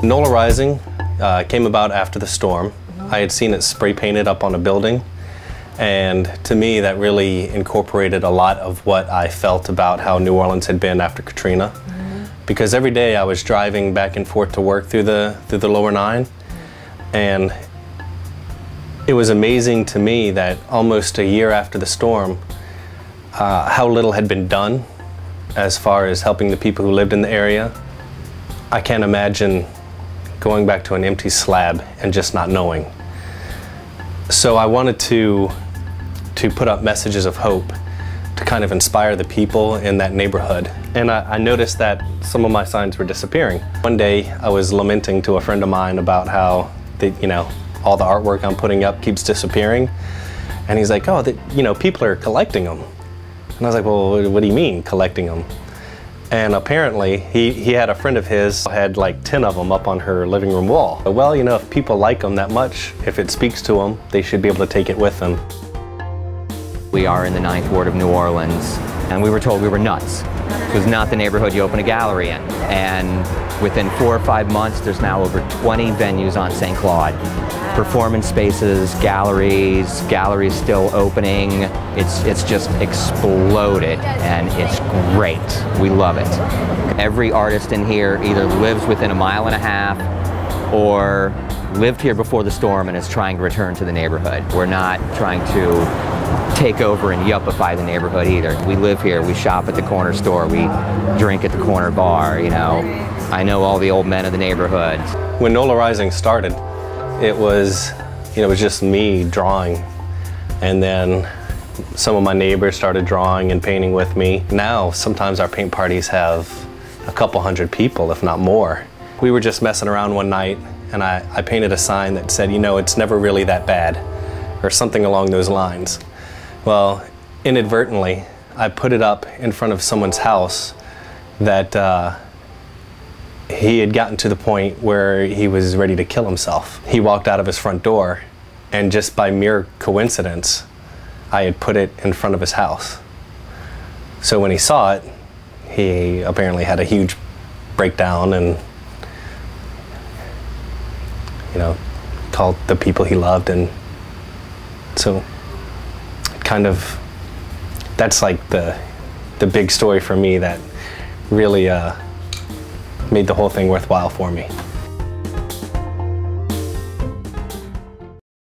Nola Rising came about after the storm. I had seen it spray painted up on a building, and to me that really incorporated a lot of what I felt about how New Orleans had been after Katrina. Because every day I was driving back and forth to work through the lower 9, and it was amazing to me that almost a year after the storm, how little had been done as far as helping the people who lived in the area. I can't imagine going back to an empty slab and just not knowing. So I wanted to put up messages of hope to kind of inspire the people in that neighborhood. And I noticed that some of my signs were disappearing. One day I was lamenting to a friend of mine about how all the artwork I'm putting up keeps disappearing. And he's like, oh, people are collecting them. And I was like, well, what do you mean collecting them? And apparently he had a friend of his had like 10 of them up on her living room wall. Well, if people like them that much, if it speaks to them, they should be able to take it with them. We are in the 9th Ward of New Orleans, and we were told we were nuts. It was not the neighborhood you open a gallery in. And within 4 or 5 months, there's now over 20 venues on St. Claude. Performance spaces, galleries still opening. It's just exploded, and it's great. We love it. Every artist in here either lives within 1.5 miles or lived here before the storm and is trying to return to the neighborhood. We're not trying to take over and yuppify the neighborhood either. We live here, we shop at the corner store, we drink at the corner bar, I know all the old men of the neighborhood. When Nola Rising started, it was just me drawing, and then some of my neighbors started drawing and painting with me. Now, sometimes our paint parties have a couple hundred people, if not more. We were just messing around one night, and I painted a sign that said, it's never really that bad, or something along those lines. Well, inadvertently, I put it up in front of someone's house that he had gotten to the point where he was ready to kill himself. He walked out of his front door, and just by mere coincidence, I had put it in front of his house. So when he saw it, he apparently had a huge breakdown and called the people he loved, and so that's like the big story for me that really made the whole thing worthwhile for me.